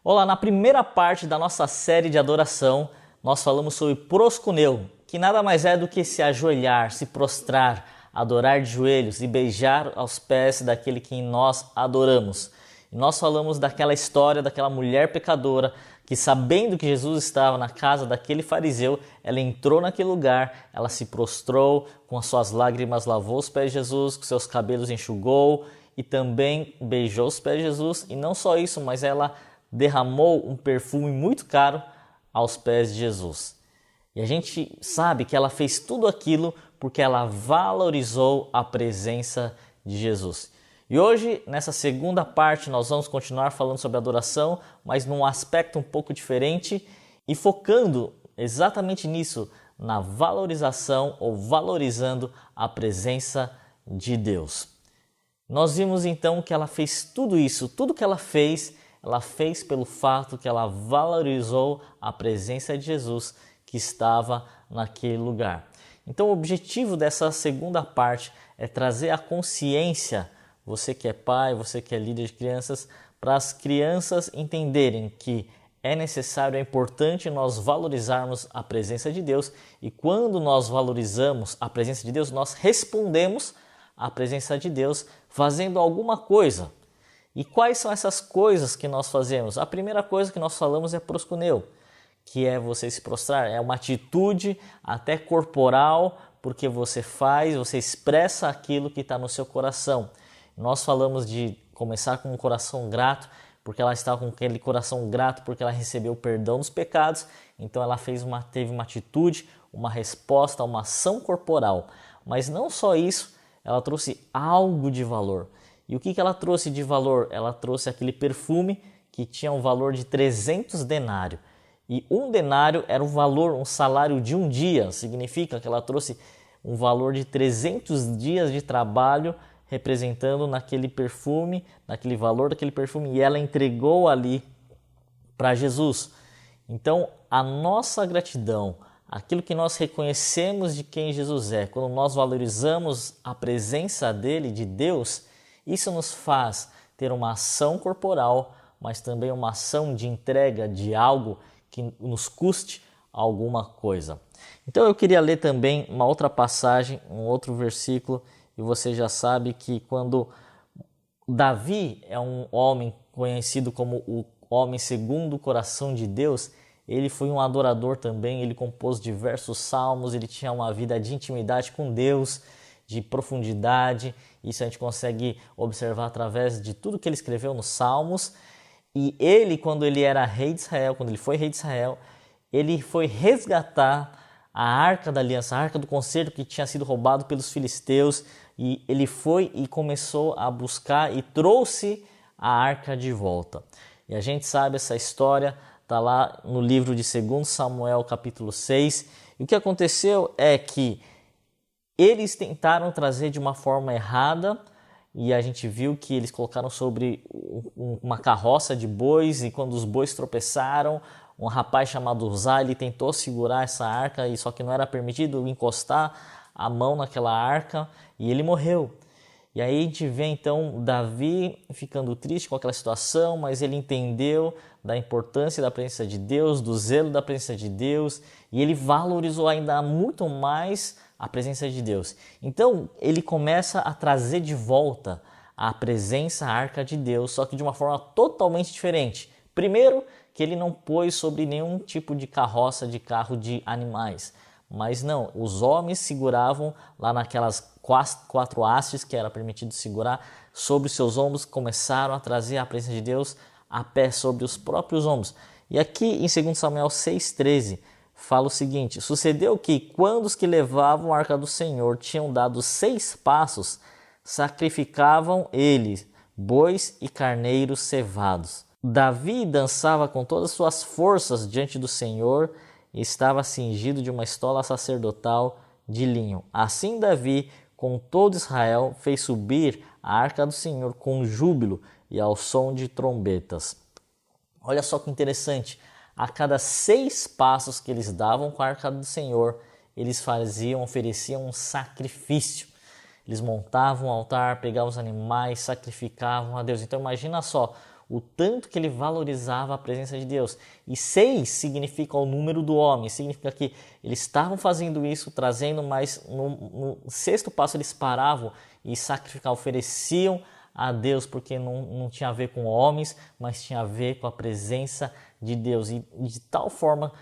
Olá, na primeira parte da nossa série de adoração, nós falamos sobre proscuneu, que nada mais é do que se ajoelhar, se prostrar, adorar de joelhos e beijar aos pés daquele que nós adoramos. E nós falamos daquela história daquela mulher pecadora que, sabendo que Jesus estava na casa daquele fariseu, ela entrou naquele lugar, ela se prostrou, com as suas lágrimas lavou os pés de Jesus, com seus cabelos enxugou e também beijou os pés de Jesus. E não só isso, mas ela derramou um perfume muito caro aos pés de Jesus. E a gente sabe que ela fez tudo aquilo porque ela valorizou a presença de Jesus. E hoje, nessa segunda parte, nós vamos continuar falando sobre adoração, mas num aspecto um pouco diferente e focando exatamente nisso, na valorização ou valorizando a presença de Deus. Nós vimos então que ela fez tudo isso, tudo que ela fez pelo fato que ela valorizou a presença de Jesus que estava naquele lugar. Então o objetivo dessa segunda parte é trazer a consciência, você que é pai, você que é líder de crianças, para as crianças entenderem que é necessário, é importante nós valorizarmos a presença de Deus, e quando nós valorizamos a presença de Deus, nós respondemos à presença de Deus fazendo alguma coisa. E quais são essas coisas que nós fazemos? A primeira coisa que nós falamos é proscuneu, que é você se prostrar, é uma atitude até corporal, porque você expressa aquilo que está no seu coração. Nós falamos de começar com um coração grato, porque ela estava com aquele coração grato porque ela recebeu o perdão dos pecados, então ela teve uma atitude, uma resposta, uma ação corporal. Mas não só isso, ela trouxe algo de valor. E o que ela trouxe de valor? Ela trouxe aquele perfume que tinha um valor de 300 denários. E um denário era um salário de um dia. Significa que ela trouxe um valor de 300 dias de trabalho representando naquele perfume, naquele valor daquele perfume. E ela entregou ali para Jesus. Então, a nossa gratidão, aquilo que nós reconhecemos de quem Jesus é, quando nós valorizamos a presença dele, de Deus, isso nos faz ter uma ação corporal, mas também uma ação de entrega de algo que nos custe alguma coisa. Então eu queria ler também uma outra passagem, um outro versículo, e você já sabe que quando Davi é um homem conhecido como o homem segundo o coração de Deus, ele foi um adorador também, ele compôs diversos salmos, ele tinha uma vida de intimidade com Deus, de profundidade. Isso a gente consegue observar através de tudo que ele escreveu nos Salmos. E ele, quando ele era rei de Israel, quando ele foi rei de Israel, ele foi resgatar a Arca da Aliança, a Arca do Concerto que tinha sido roubado pelos filisteus, e ele foi e começou a buscar e trouxe a Arca de volta. E a gente sabe essa história, está lá no livro de 2 Samuel capítulo 6, e o que aconteceu é que eles tentaram trazer de uma forma errada, e a gente viu que eles colocaram sobre uma carroça de bois, e quando os bois tropeçaram, um rapaz chamado Uzá, ele tentou segurar essa arca, e só que não era permitido encostar a mão naquela arca, e ele morreu. E aí a gente vê então Davi ficando triste com aquela situação, mas ele entendeu da importância da presença de Deus, do zelo da presença de Deus, e ele valorizou ainda muito mais a presença de Deus. Então ele começa a trazer de volta a presença, a arca de Deus, só que de uma forma totalmente diferente. Primeiro, que ele não pôs sobre nenhum tipo de carroça, de carro de animais. Mas não, os homens seguravam lá naquelas 4 hastes que era permitido segurar sobre seus ombros, começaram a trazer a presença de Deus a pé sobre os próprios ombros. E aqui em 2 Samuel 6,13 fala o seguinte: sucedeu que quando os que levavam a arca do Senhor tinham dado 6 passos, sacrificavam eles bois e carneiros cevados. Davi dançava com todas as suas forças diante do Senhor e estava cingido de uma estola sacerdotal de linho. Assim Davi, com todo Israel, fez subir a arca do Senhor com júbilo e ao som de trombetas. Olha só que interessante, a cada 6 passos que eles davam com a arca do Senhor, eles ofereciam um sacrifício. Eles montavam um altar, pegavam os animais, sacrificavam a Deus. Então imagina só, o tanto que ele valorizava a presença de Deus. E 6 significa o número do homem, significa que eles estavam fazendo isso, trazendo, mas no sexto passo eles paravam e sacrificavam, ofereciam a Deus, porque não tinha a ver com homens, mas tinha a ver com a presença de Deus. E de tal forma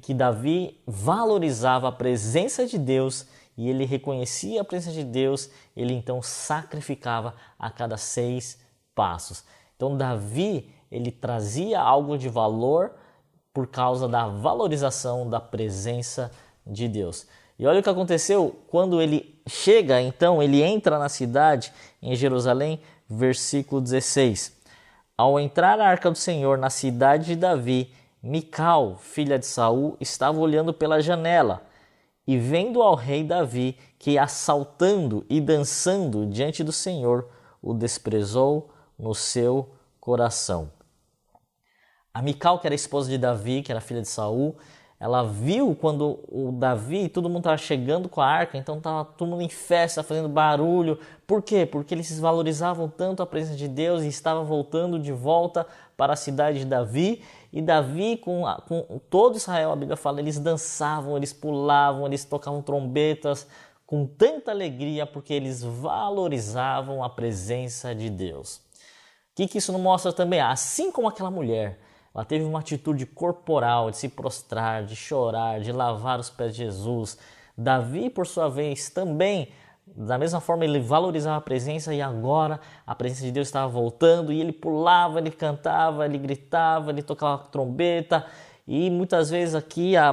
que Davi valorizava a presença de Deus e ele reconhecia a presença de Deus, ele então sacrificava a cada 6 passos. Então Davi, ele trazia algo de valor por causa da valorização da presença de Deus. E olha o que aconteceu quando ele chega, então, ele entra na cidade, em Jerusalém, versículo 16. Ao entrar a arca do Senhor na cidade de Davi, Mical, filha de Saul, estava olhando pela janela e vendo ao rei Davi que assaltando e dançando diante do Senhor, o desprezou no seu coração. A Mical, que era a esposa de Davi, que era filha de Saul, ela viu quando o Davi, todo mundo estava chegando com a arca, então estava todo mundo em festa, fazendo barulho. Por quê? Porque eles valorizavam tanto a presença de Deus e estavam voltando de volta para a cidade de Davi. E Davi, com todo Israel, a Bíblia fala, eles dançavam, eles pulavam, eles tocavam trombetas com tanta alegria, porque eles valorizavam a presença de Deus. O que isso não mostra também? Assim como aquela mulher, ela teve uma atitude corporal de se prostrar, de chorar, de lavar os pés de Jesus. Davi, por sua vez, também, da mesma forma, ele valorizava a presença e agora a presença de Deus estava voltando e ele pulava, ele cantava, ele gritava, ele tocava trombeta. E muitas vezes aqui a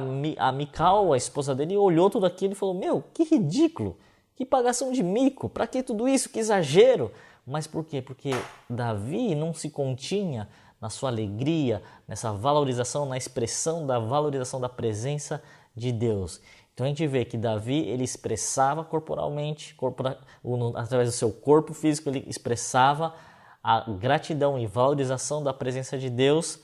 Mical, a esposa dele, olhou tudo aquilo e falou: meu, que ridículo, que pagação de mico, para que tudo isso, que exagero. Mas por quê? Porque Davi não se continha na sua alegria, nessa valorização, na expressão da valorização da presença de Deus. Então a gente vê que Davi, ele expressava corporalmente, através do seu corpo físico, ele expressava a gratidão e valorização da presença de Deus,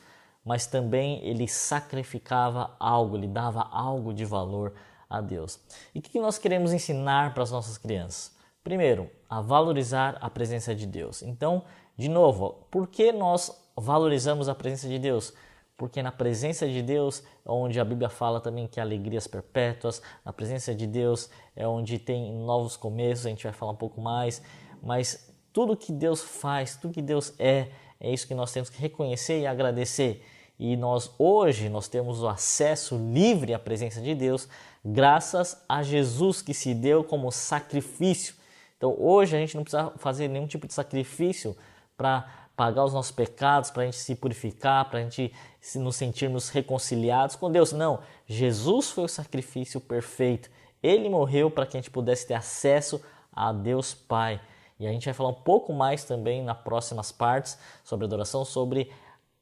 mas também ele sacrificava algo, ele dava algo de valor a Deus. E o que nós queremos ensinar para as nossas crianças? Primeiro, a valorizar a presença de Deus. Então, de novo, por que nós valorizamos a presença de Deus? Porque na presença de Deus é onde a Bíblia fala também que há alegrias perpétuas, na presença de Deus é onde tem novos começos, a gente vai falar um pouco mais, mas tudo que Deus faz, tudo que Deus é isso que nós temos que reconhecer e agradecer. E hoje nós temos o acesso livre à presença de Deus, graças a Jesus que se deu como sacrifício. Então hoje a gente não precisa fazer nenhum tipo de sacrifício para pagar os nossos pecados, para a gente se purificar, para a gente nos sentirmos reconciliados com Deus. Não, Jesus foi o sacrifício perfeito. Ele morreu para que a gente pudesse ter acesso a Deus Pai. E a gente vai falar um pouco mais também nas próximas partes sobre adoração, sobre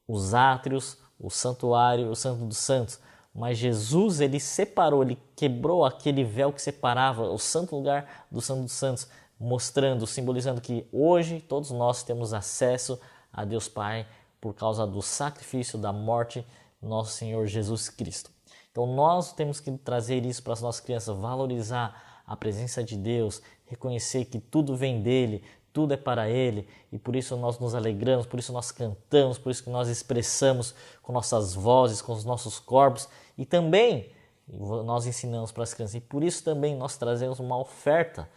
os átrios, o santuário, o Santo dos Santos. Mas Jesus, ele separou, ele quebrou aquele véu que separava o santo lugar do Santo dos Santos, mostrando, simbolizando que hoje todos nós temos acesso a Deus Pai por causa do sacrifício, da morte do nosso Senhor Jesus Cristo. Então nós temos que trazer isso para as nossas crianças, valorizar a presença de Deus, reconhecer que tudo vem dele, tudo é para ele e por isso nós nos alegramos, por isso nós cantamos, por isso que nós expressamos com nossas vozes, com os nossos corpos e também nós ensinamos para as crianças e por isso também nós trazemos uma oferta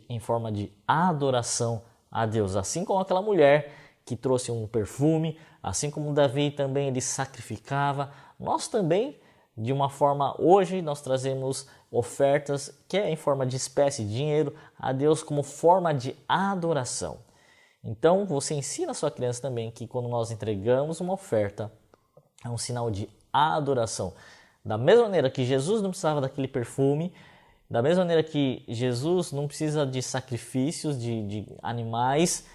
em forma de adoração a Deus, assim como aquela mulher que trouxe um perfume, assim como Davi também ele sacrificava, nós também, de uma forma, hoje nós trazemos ofertas que é em forma de espécie, dinheiro, a Deus como forma de adoração. Então você ensina a sua criança também que quando nós entregamos uma oferta, é um sinal de adoração. Da mesma maneira que Jesus não precisava daquele perfume, da mesma maneira que Jesus não precisa de sacrifícios de animais,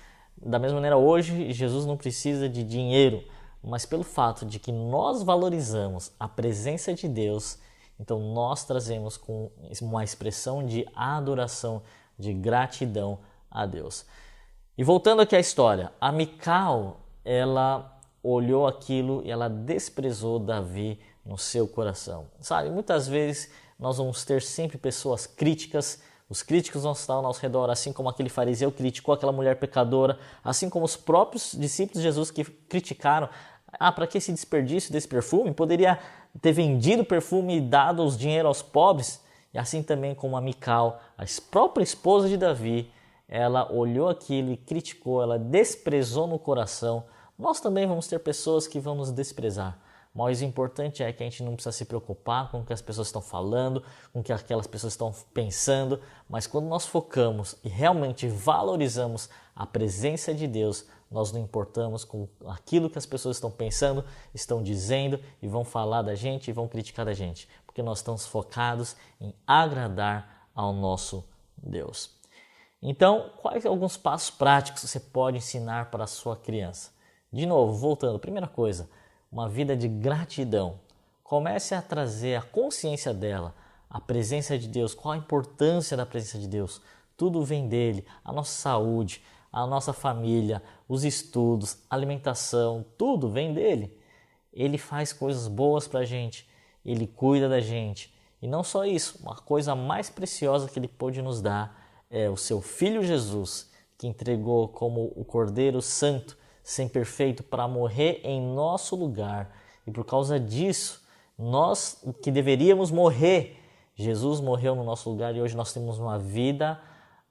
da mesma maneira hoje Jesus não precisa de dinheiro, mas pelo fato de que nós valorizamos a presença de Deus, então nós trazemos com uma expressão de adoração, de gratidão a Deus. E voltando aqui à história, a Mical, ela olhou aquilo e ela desprezou Davi no seu coração. Sabe, muitas vezes nós vamos ter sempre pessoas críticas, Os críticos vão estar ao nosso redor, assim como aquele fariseu criticou aquela mulher pecadora, assim como os próprios discípulos de Jesus que criticaram. Para que esse desperdício desse perfume? Poderia ter vendido o perfume e dado os dinheiro aos pobres. E assim também como a Mical, a própria esposa de Davi, ela olhou aquilo e criticou, ela desprezou no coração. Nós também vamos ter pessoas que vão nos desprezar. Mas o importante é que a gente não precisa se preocupar com o que as pessoas estão falando, com o que aquelas pessoas estão pensando, mas quando nós focamos e realmente valorizamos a presença de Deus, nós não importamos com aquilo que as pessoas estão pensando, estão dizendo e vão falar da gente e vão criticar da gente, porque nós estamos focados em agradar ao nosso Deus. Então, quais alguns passos práticos você pode ensinar para a sua criança? De novo, voltando, primeira coisa, uma vida de gratidão. Comece a trazer a consciência dela, a presença de Deus, qual a importância da presença de Deus. Tudo vem dele, a nossa saúde, a nossa família, os estudos, a alimentação, tudo vem dele. Ele faz coisas boas para a gente, ele cuida da gente. E não só isso, uma coisa mais preciosa que ele pôde nos dar é o seu Filho Jesus, que entregou como o Cordeiro Santo, sem perfeito, para morrer em nosso lugar. E por causa disso, nós que deveríamos morrer, Jesus morreu no nosso lugar e hoje nós temos uma vida,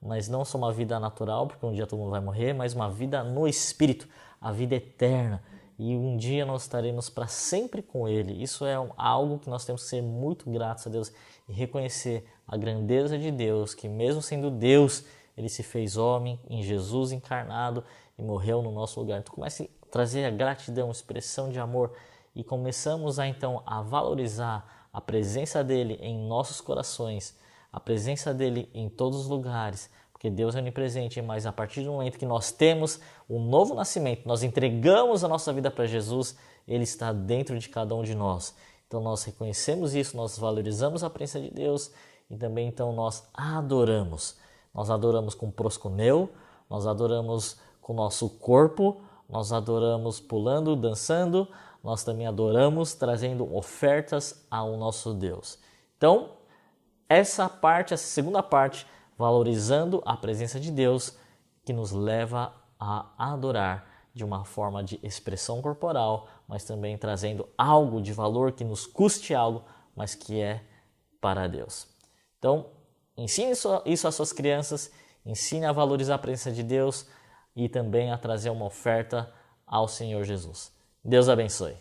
mas não só uma vida natural, porque um dia todo mundo vai morrer, mas uma vida no Espírito, a vida eterna. E um dia nós estaremos para sempre com Ele. Isso é algo que nós temos que ser muito gratos a Deus e reconhecer a grandeza de Deus, que mesmo sendo Deus, Ele se fez homem em Jesus encarnado e morreu no nosso lugar. Então comece a trazer a gratidão, a expressão de amor e começamos então a valorizar a presença dEle em nossos corações, a presença dEle em todos os lugares, porque Deus é onipresente, mas a partir do momento que nós temos um novo nascimento, nós entregamos a nossa vida para Jesus, Ele está dentro de cada um de nós. Então nós reconhecemos isso, nós valorizamos a presença de Deus e também então nós adoramos. Nós adoramos com proscuneu, nós adoramos com o nosso corpo, nós adoramos pulando, dançando, nós também adoramos trazendo ofertas ao nosso Deus. Então, essa segunda parte, valorizando a presença de Deus, que nos leva a adorar de uma forma de expressão corporal, mas também trazendo algo de valor que nos custe algo, mas que é para Deus. Então, ensine isso às suas crianças, ensine a valorizar a presença de Deus e também a trazer uma oferta ao Senhor Jesus. Deus abençoe.